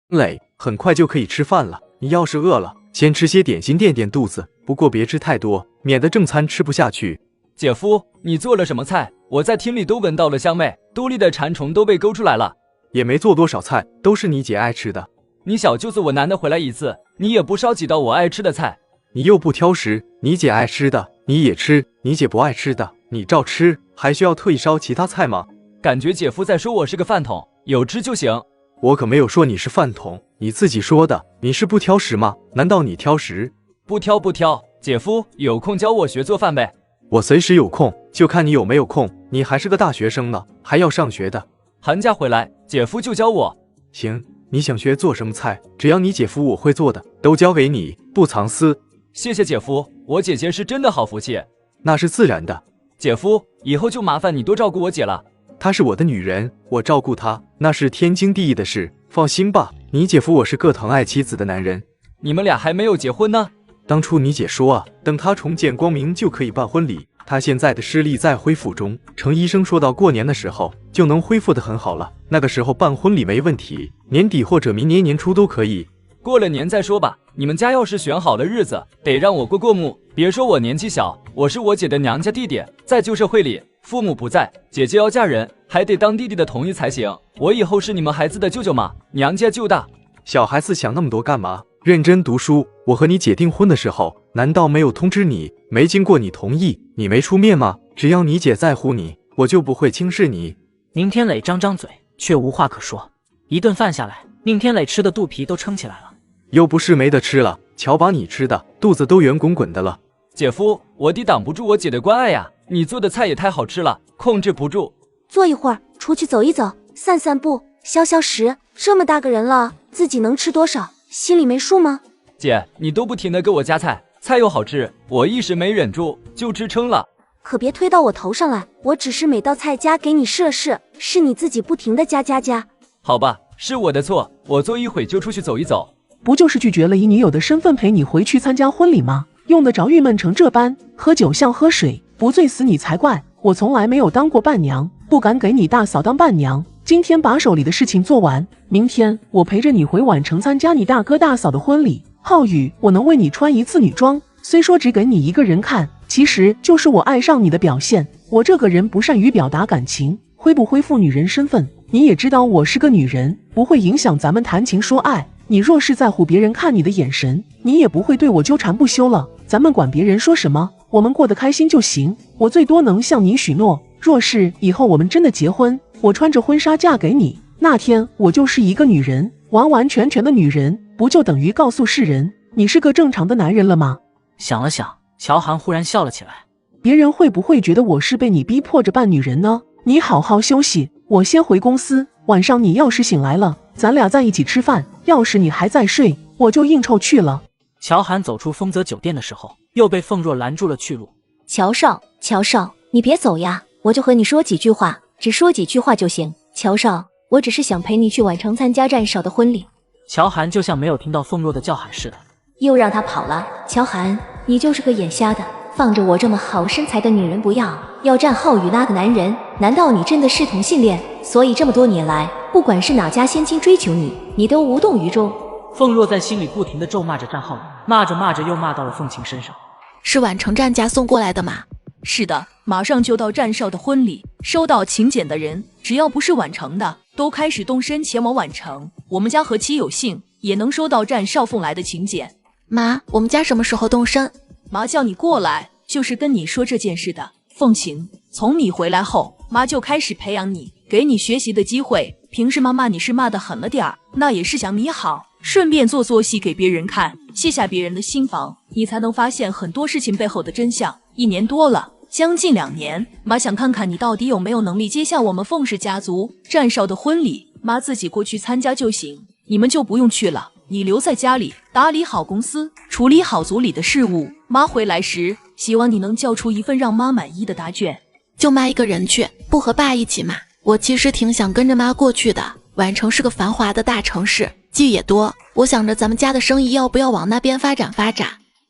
磊，很快就可以吃饭了，你要是饿了，先吃些点心垫垫肚子，不过别吃太多，免得正餐吃不下去。姐夫，你做了什么菜？我在厅里都闻到了香味，肚里的馋虫都被勾出来了。也没做多少菜，都是你姐爱吃的。你小舅子我难得回来一次，你也不烧几道我爱吃的菜。你又不挑食，你姐爱吃的你也吃，你姐不爱吃的你照吃，还需要特意烧其他菜吗？感觉姐夫在说我是个饭桶，有吃就行。我可没有说你是饭桶，你自己说的。你是不挑食吗？难道你挑食？不挑，姐夫有空教我学做饭呗。我随时有空，就看你有没有空。你还是个大学生呢，还要上学的。寒假回来，姐夫就教我。行，你想学做什么菜，只要你姐夫我会做的，都交给你，不藏私。谢谢姐夫，我姐姐是真的好福气。那是自然的。姐夫，以后就麻烦你多照顾我姐了。她是我的女人，我照顾她那是天经地义的事。放心吧，你姐夫我是个疼爱妻子的男人。你们俩还没有结婚呢？当初你姐说啊，等她重见光明就可以办婚礼。她现在的视力在恢复中，程医生说到过年的时候就能恢复得很好了，那个时候办婚礼没问题，年底或者明年年初都可以。过了年再说吧，你们家要是选好了日子，得让我过目。别说我年纪小，我是我姐的娘家弟弟，在旧社会里，父母不在，姐姐要嫁人，还得当弟弟的同意才行。我以后是你们孩子的舅舅嘛，娘家就大。小孩子想那么多干嘛？认真读书。我和你姐订婚的时候，难道没有通知你？没经过你同意，你没出面吗？只要你姐在乎你，我就不会轻视你。宁天磊张张嘴，却无话可说。一顿饭下来，宁天磊吃的肚皮都撑起来了。又不是没得吃了，瞧把你吃的，肚子都圆滚滚的了。姐夫，我抵挡不住我姐的关爱呀，你做的菜也太好吃了，控制不住。坐一会儿，出去走一走，散散步，消消食。这么大个人了，自己能吃多少，心里没数吗？姐，你都不停地给我夹菜，菜又好吃，我一时没忍住就吃撑了。可别推到我头上来，我只是每道菜夹给你试了试，是你自己不停地夹。好吧，是我的错，我坐一会就出去走一走。不就是拒绝了以你有的身份陪你回去参加婚礼吗？用得着郁闷成这般？喝酒像喝水，不醉死你才怪。我从来没有当过伴娘，不敢给你大嫂当伴娘。今天把手里的事情做完，明天我陪着你回宛城参加你大哥大嫂的婚礼。浩宇，我能为你穿一次女装，虽说只给你一个人看，其实就是我爱上你的表现。我这个人不善于表达感情，恢不恢复女人身份，你也知道我是个女人，不会影响咱们谈情说爱。你若是在乎别人看你的眼神，你也不会对我纠缠不休了。咱们管别人说什么，我们过得开心就行。我最多能向你许诺，若是以后我们真的结婚，我穿着婚纱嫁给你，那天我就是一个女人，完完全全的女人，不就等于告诉世人你是个正常的男人了吗？想了想，乔涵忽然笑了起来。别人会不会觉得我是被你逼迫着扮女人呢？你好好休息，我先回公司，晚上你要是醒来了，咱俩在一起吃饭，要是你还在睡，我就应酬去了。乔涵走出丰泽酒店的时候，又被凤若拦住了去路。乔少，你别走呀，我就和你说几句话，只说几句话就行。乔少，我只是想陪你去宛城参加战少的婚礼。乔涵就像没有听到凤若的叫喊似的，又让他跑了。乔涵，你就是个眼瞎的，放着我这么好身材的女人不要，要占浩宇那个男人，难道你真的是同性恋？所以这么多年来，不管是哪家先亲追求你，你都无动于衷。凤若在心里不停地咒骂着战浩宇，骂着骂着又骂到了凤琴身上。是宛城战家送过来的吗？是的，马上就到战少的婚礼，收到请柬的人，只要不是宛城的，都开始动身前往宛城。我们家何其有幸，也能收到战少送来的请柬。妈，我们家什么时候动身？妈叫你过来，就是跟你说这件事的。凤琴，从你回来后，妈就开始培养你，给你学习的机会。平时妈骂你是骂得狠了点儿，那也是想你好，顺便做戏给别人看，卸下别人的心防，你才能发现很多事情背后的真相。1年多了，将近2年，妈想看看你到底有没有能力接下我们凤氏家族战少的婚礼。妈自己过去参加就行，你们就不用去了。你留在家里打理好公司，处理好组里的事务。妈回来时，希望你能交出一份让妈满意的答卷。就妈一个人去，不和爸一起嘛？我其实挺想跟着妈过去的。宛城是个繁华的大城市，剧也多，我想着咱们家的生意要不要往那边发展。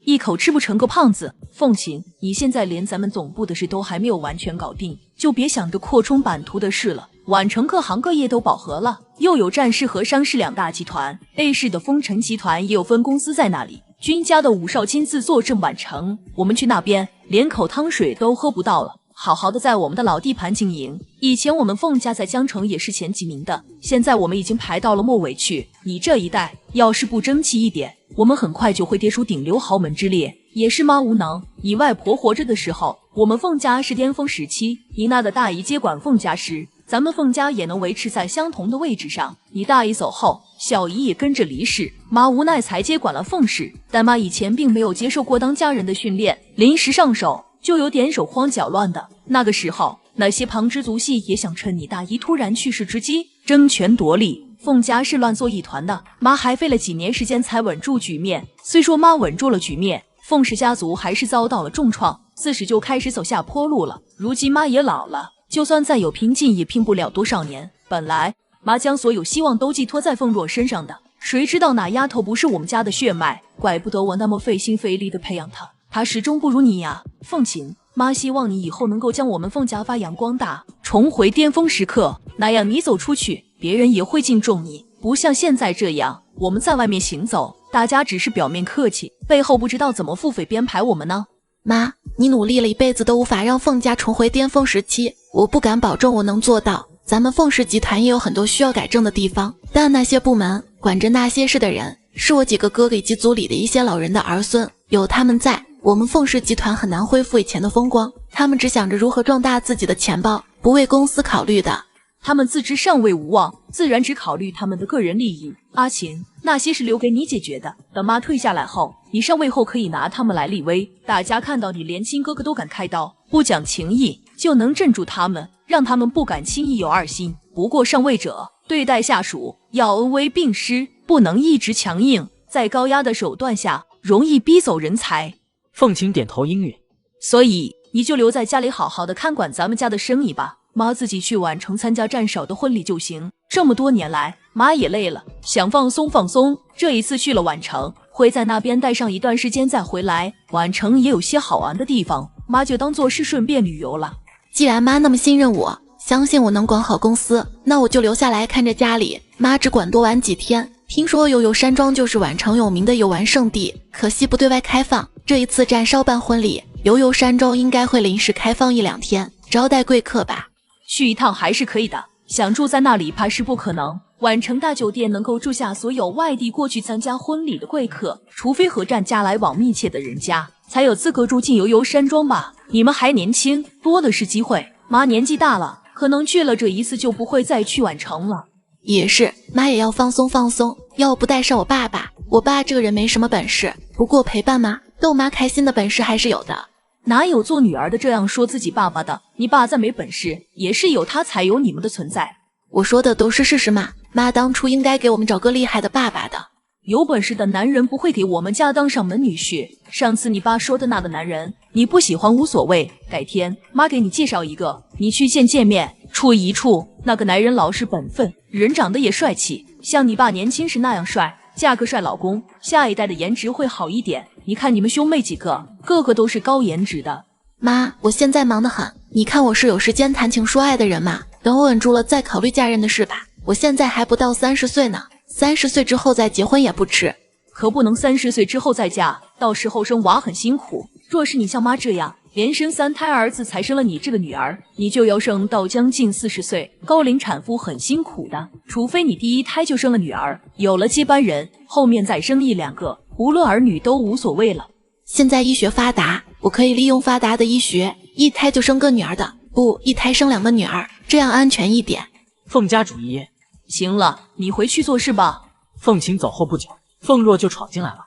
一口吃不成个胖子。凤琴，你现在连咱们总部的事都还没有完全搞定，就别想着扩充版图的事了。宛城各行各业都饱和了，又有战氏和商氏两大集团 ，A 市的丰臣集团也有分公司在那里。君家的武少亲自坐镇宛城，我们去那边连口汤水都喝不到了。好好的在我们的老地盘经营，以前我们凤家在江城也是前几名的，现在我们已经排到了末尾去。你这一代要是不争气一点，我们很快就会跌出顶流豪门之列。也是妈无能，你外婆活着的时候，我们凤家是巅峰时期，你那的大姨接管凤家时，咱们凤家也能维持在相同的位置上。你大姨走后，小姨也跟着离世，妈无奈才接管了凤氏，但妈以前并没有接受过当家人的训练，临时上手就有点手慌脚乱的。那个时候，那些旁支族系也想趁你大姨突然去世之机争权夺利，凤家是乱作一团的。妈还费了几年时间才稳住局面，虽说妈稳住了局面，凤氏家族还是遭到了重创，40就开始走下坡路了。如今妈也老了，就算再有拼劲也拼不了多少年。本来妈将所有希望都寄托在凤若身上的，谁知道那丫头不是我们家的血脉，怪不得我那么费心费力的培养她，她始终不如你呀。凤琴，妈希望你以后能够将我们凤家发扬光大，重回巅峰时刻，那样你走出去，别人也会敬重你，不像现在这样，我们在外面行走，大家只是表面客气，背后不知道怎么腹诽编排我们呢。妈，你努力了一辈子都无法让凤家重回巅峰时期，我不敢保证我能做到。咱们凤氏集团也有很多需要改正的地方，但那些部门管着那些事的人，是我几个哥哥以及族里的一些老人的儿孙，有他们在，我们凤氏集团很难恢复以前的风光。他们只想着如何壮大自己的钱包，不为公司考虑的。他们自知上位无望，自然只考虑他们的个人利益。阿琴，那些是留给你解决的，等妈退下来后，你上位后可以拿他们来立威，大家看到你连亲哥哥都敢开刀，不讲情义，就能镇住他们，让他们不敢轻易有二心。不过上位者对待下属要恩威并施，不能一直强硬，在高压的手段下容易逼走人才。凤琴点头应允，所以你就留在家里好好的看管咱们家的生意吧，妈自己去宛城参加战少的婚礼就行。这么多年来，妈也累了，想放松放松。这一次去了宛城，会在那边待上一段时间再回来。宛城也有些好玩的地方，妈就当做是顺便旅游了。既然妈那么信任我，相信我能管好公司，那我就留下来看着家里。妈只管多玩几天。听说悠悠山庄就是宛城有名的游玩胜地，可惜不对外开放。这一次战烧办婚礼，悠悠山庄应该会临时开放1-2天，招待贵客吧。去一趟还是可以的，想住在那里怕是不可能。宛城大酒店能够住下所有外地过去参加婚礼的贵客，除非和战家来往密切的人家，才有资格住进悠悠山庄吧。你们还年轻，多的是机会。妈年纪大了，可能去了这一次就不会再去宛城了。也是，妈也要放松放松，要不带上我爸爸。我爸这个人没什么本事，不过陪伴妈、逗妈开心的本事还是有的。哪有做女儿的这样说自己爸爸的？你爸再没本事，也是有他才有你们的存在。我说的都是事实嘛，妈当初应该给我们找个厉害的爸爸的。有本事的男人不会给我们家当上门女婿。上次你爸说的那个男人，你不喜欢无所谓，改天妈给你介绍一个，你去见面，处一处。那个男人老实本分，人长得也帅气，像你爸年轻时那样帅，嫁个帅老公，下一代的颜值会好一点。你看你们兄妹几个，个个都是高颜值的。妈，我现在忙得很，你看我是有时间谈情说爱的人吗？等我稳住了再考虑嫁人的事吧。我现在还不到30岁呢，30岁之后再结婚也不迟。可不能30岁之后再嫁，到时候生娃很辛苦。若是你像妈这样连生3胎儿子才生了你这个女儿，你就要生到将近40岁，高龄产妇很辛苦的。除非你第一胎就生了女儿，有了接班人，后面再生1-2个，无论儿女都无所谓了。现在医学发达，我可以利用发达的医学，一胎就生个女儿的，不，一胎生2个女儿，这样安全一点。凤家主一。行了，你回去做事吧。凤琴走后不久，凤若就闯进来了。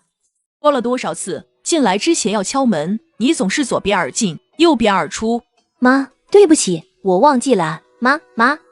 说了多少次，进来之前要敲门，你总是左边而进，右边而出。妈，对不起，我忘记了。妈，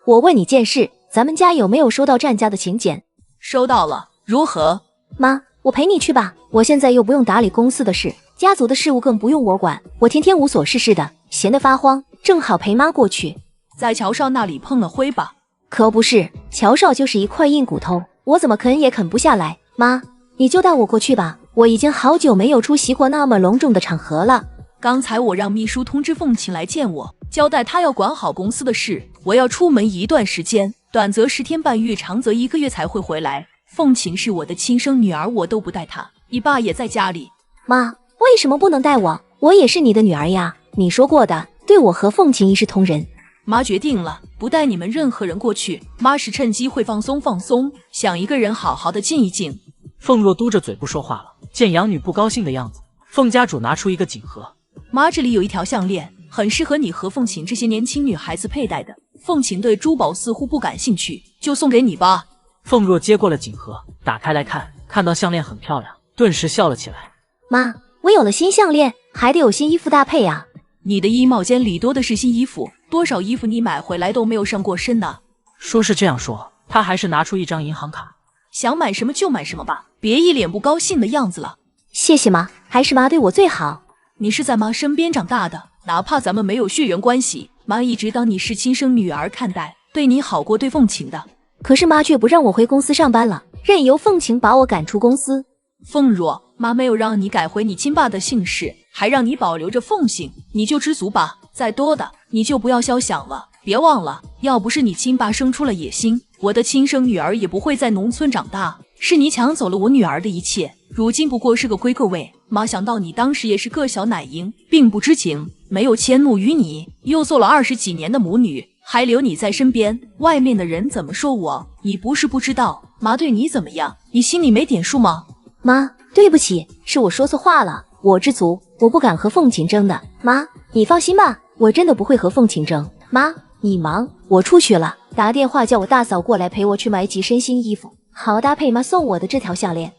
我问你件事，咱们家有没有收到战家的请柬？收到了，如何？妈，我陪你去吧，我现在又不用打理公司的事，家族的事务更不用我管，我天天无所事事的，闲得发慌，正好陪妈过去。在乔少那里碰了灰吧？可不是，乔少就是一块硬骨头，我怎么啃也啃不下来。妈，你就带我过去吧，我已经好久没有出席过那么隆重的场合了。刚才我让秘书通知凤琴来见我，交代她要管好公司的事，我要出门一段时间，短则10天半月，长则1个月才会回来。凤琴是我的亲生女儿，我都不带她，你爸也在家里。妈，为什么不能带我？我也是你的女儿呀，你说过的，对我和凤琴一视同仁。妈决定了，不带你们任何人过去。妈是趁机会放松，想一个人好好的静一静。凤若嘟着嘴不说话了。见养女不高兴的样子，凤家主拿出一个锦盒。妈，这里有一条项链，很适合你和凤琴这些年轻女孩子佩戴的。凤琴对珠宝似乎不感兴趣，就送给你吧。凤若接过了锦盒，打开来看，看到项链很漂亮，顿时笑了起来。妈，我有了新项链，还得有新衣服搭配啊。你的衣帽间里多的是新衣服，多少衣服你买回来都没有上过身呢。说是这样说，他还是拿出一张银行卡。想买什么就买什么吧，别一脸不高兴的样子了。谢谢妈，还是妈对我最好。你是在妈身边长大的，哪怕咱们没有血缘关系，妈一直当你是亲生女儿看待，对你好过对凤琴的。可是妈却不让我回公司上班了，任由凤琴把我赶出公司。凤若，妈没有让你改回你亲爸的姓氏，还让你保留着凤姓，你就知足吧，再多的你就不要肖想了。别忘了，要不是你亲爸生出了野心，我的亲生女儿也不会在农村长大，是你抢走了我女儿的一切，如今不过是个归个位。妈想到你当时也是个小奶婴，并不知情，没有迁怒于你，又做了20几年的母女，还留你在身边，外面的人怎么说我，你不是不知道，妈对你怎么样，你心里没点数吗？妈，对不起，是我说错话了，我知足，我不敢和凤琴争的。妈，你放心吧，我真的不会和凤琴争。妈，你忙，我出去了，打电话叫我大嫂过来陪我去买几身新衣服，好搭配妈送我的这条项链。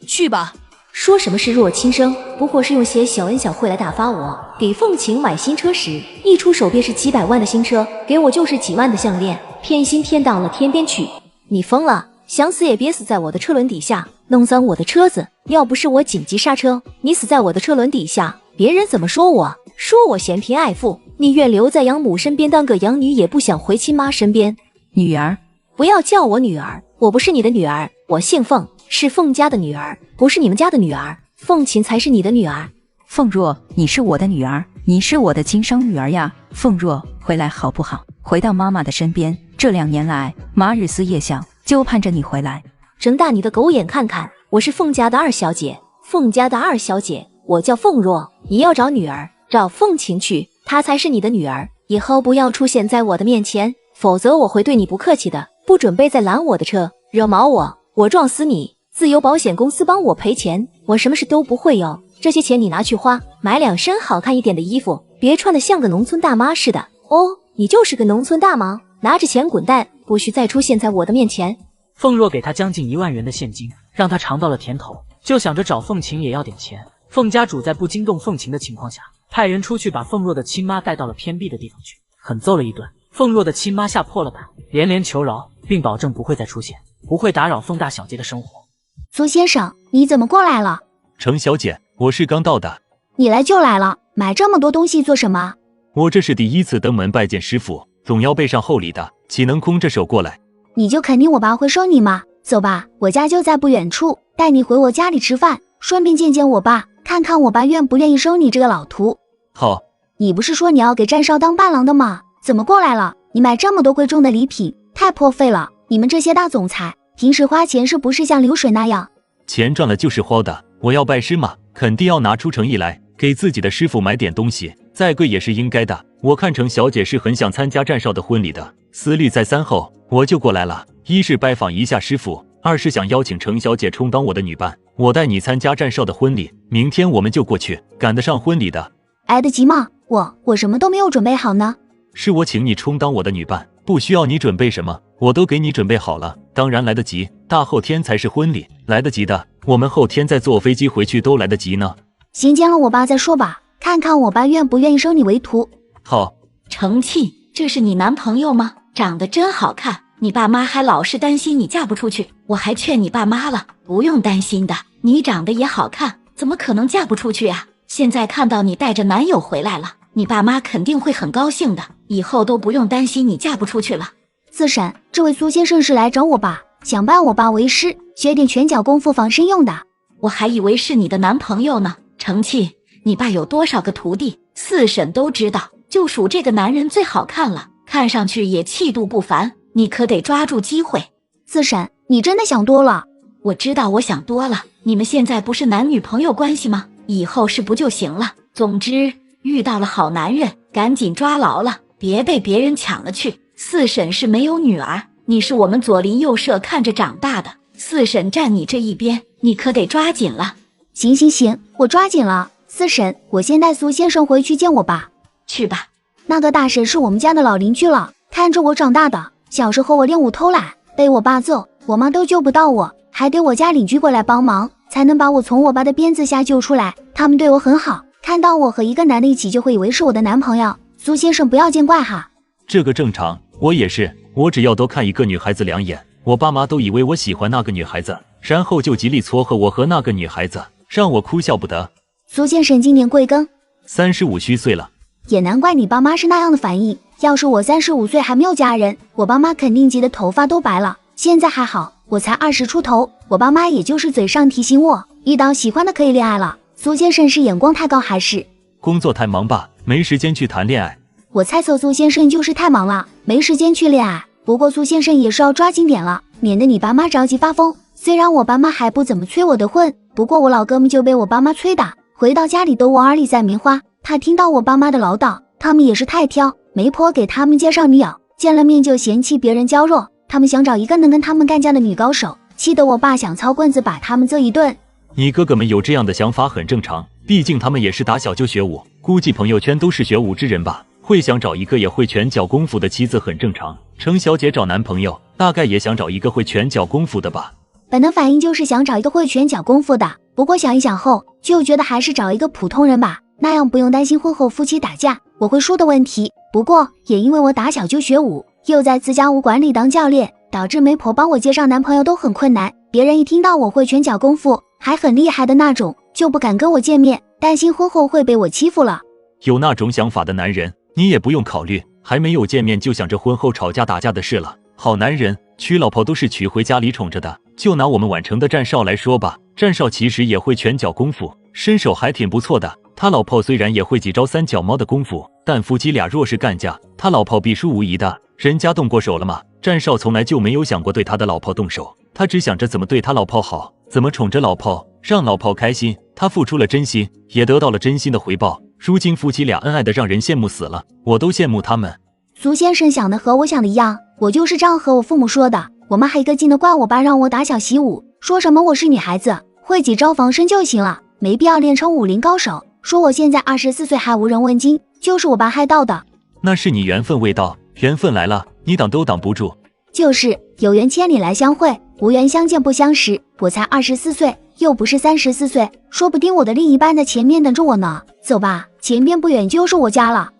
去吧。说什么是弱亲生，不过是用些小恩小惠来打发我。给凤琴买新车时，一出手便是几百万的新车，给我就是几万的项链，偏心偏到了天边去。你疯了，想死也别死在我的车轮底下，弄脏我的车子。要不是我紧急刹车，你死在我的车轮底下，别人怎么说我？说我嫌贫爱富，宁愿留在养母身边当个养女，也不想回亲妈身边。女儿，不要叫我女儿，我不是你的女儿，我姓凤，是凤家的女儿，不是你们家的女儿。凤琴才是你的女儿。凤若，你是我的女儿，你是我的亲生女儿呀。凤若，回来好不好？回到妈妈的身边。这2年来，妈日思夜想，就盼着你回来。睁大你的狗眼看看，我是凤家的2小姐，凤家的2小姐，我叫凤若。你要找女儿，找凤琴去，她才是你的女儿。以后不要出现在我的面前，否则我会对你不客气的。不准备再拦我的车，惹毛我撞死你。自由保险公司帮我赔钱，我什么事都不会有。这些钱你拿去花，买2身好看一点的衣服，别穿得像个农村大妈似的。哦，你就是个农村大妈，拿着钱滚蛋，不许再出现在我的面前。凤若给他将近1万元的现金，让他尝到了甜头，就想着找凤琴也要点钱。凤家主在不惊动凤琴的情况下，派人出去把凤若的亲妈带到了偏僻的地方去，狠揍了一顿。凤若的亲妈吓破了胆，连连求饶，并保证不会再出现，不会打扰凤大小姐的生活。苏先生，你怎么过来了？程小姐，我是刚到的。你来就来了，买这么多东西做什么？我这是第1次登门拜见师傅，总要备上厚礼的，岂能空着手过来？你就肯定我爸会收你吗？走吧，我家就在不远处，带你回我家里吃饭，顺便见见我爸，看看我爸愿不愿意收你这个老徒。好。你不是说你要给站少当伴郎的吗？怎么过来了？你买这么多贵重的礼品，太破费了。你们这些大总裁平时花钱是不是像流水那样？钱赚了就是花的，我要拜师嘛，肯定要拿出诚意来，给自己的师傅买点东西，再贵也是应该的。我看程小姐是很想参加站少的婚礼的，思虑再三后，我就过来了。1是拜访一下师傅，2是想邀请程小姐充当我的女伴，我带你参加站少的婚礼，明天我们就过去，赶得上婚礼的。来得及吗？我什么都没有准备好呢。是我请你充当我的女伴，不需要你准备什么，我都给你准备好了，当然来得及。大后天才是婚礼，来得及的，我们后天再坐飞机回去都来得及呢。先见了我爸再说吧，看看我爸愿不愿意收你为徒。好。程契，这是你男朋友吗？长得真好看，你爸妈还老是担心你嫁不出去，我还劝你爸妈了，不用担心的，你长得也好看，怎么可能嫁不出去啊？现在看到你带着男友回来了，你爸妈肯定会很高兴的，以后都不用担心你嫁不出去了。四婶，这位苏先生是来找我爸，想拜我爸为师，学点拳脚功夫防身用的。我还以为是你的男朋友呢。程契，你爸有多少个徒弟，四婶都知道，就数这个男人最好看了，看上去也气度不凡，你可得抓住机会。四婶，你真的想多了。我知道我想多了，你们现在不是男女朋友关系吗？以后是不就行了？总之，遇到了好男人，赶紧抓牢了，别被别人抢了去。四婶是没有女儿，你是我们左邻右舍看着长大的，四婶站你这一边，你可得抓紧了。行行行，我抓紧了。四婶，我先带苏先生回去见我爸。去吧。那个大婶是我们家的老邻居了，看着我长大的。小时候我练武偷懒，被我爸揍，我妈都救不到我，还得我家邻居过来帮忙，才能把我从我爸的鞭子下救出来。他们对我很好，看到我和一个男的一起就会以为是我的男朋友。苏先生不要见怪哈。这个正常，我也是，我只要多看一个女孩子2眼，我爸妈都以为我喜欢那个女孩子，然后就极力撮合我和那个女孩子，让我哭笑不得。苏先生今年贵庚？35虚岁了。也难怪你爸妈是那样的反应。要是我35岁还没有嫁人，我爸妈肯定急得头发都白了。现在还好，我才20出头，我爸妈也就是嘴上提醒我，遇到喜欢的可以恋爱了。苏先生是眼光太高还是工作太忙吧，没时间去谈恋爱？我猜测苏先生就是太忙了，没时间去恋爱。不过苏先生也是要抓紧点了，免得你爸妈着急发疯。虽然我爸妈还不怎么催我的婚，不过我老哥们就被我爸妈催的，回到家里都往耳里塞棉花。他听到我爸妈的唠叨，他们也是太挑，媒婆给他们介绍女友，见了面就嫌弃别人娇弱，他们想找一个能跟他们干架的女高手，气得我爸想操棍子把他们揍一顿。你哥哥们有这样的想法很正常，毕竟他们也是打小就学武，估计朋友圈都是学武之人吧，会想找一个也会拳脚功夫的妻子很正常。程小姐找男朋友大概也想找一个会拳脚功夫的吧。本能反应就是想找一个会拳脚功夫的，不过想一想后就觉得还是找一个普通人吧，那样不用担心婚后夫妻打架我会输的问题。不过也因为我打小就学武，又在自家武馆里当教练，导致媒婆帮我介绍男朋友都很困难。别人一听到我会拳脚功夫还很厉害的那种，就不敢跟我见面，担心婚后会被我欺负了。有那种想法的男人你也不用考虑，还没有见面就想着婚后吵架打架的事了。好男人娶老婆都是娶回家里宠着的，就拿我们宛城的战少来说吧，战少其实也会拳脚功夫，身手还挺不错的。他老婆虽然也会几招三脚猫的功夫，但夫妻俩若是干架，他老婆必输无疑的。人家动过手了吗？战少从来就没有想过对他的老婆动手，他只想着怎么对他老婆好，怎么宠着老婆，让老婆开心。他付出了真心，也得到了真心的回报。如今夫妻俩恩爱的让人羡慕死了，我都羡慕他们。苏先生想的和我想的一样，我就是这样和我父母说的。我妈还一个劲的怪我爸让我打小习武，说什么我是女孩子，会几招防身就行了，没必要练成武林高手。说我现在24岁还无人问津，就是我爸害到的。那是你缘分未到，缘分来了，你挡都挡不住。就是有缘千里来相会，无缘相见不相识。我才24岁，又不是34岁，说不定我的另一半在前面等着我呢。走吧，前边不远就是我家了。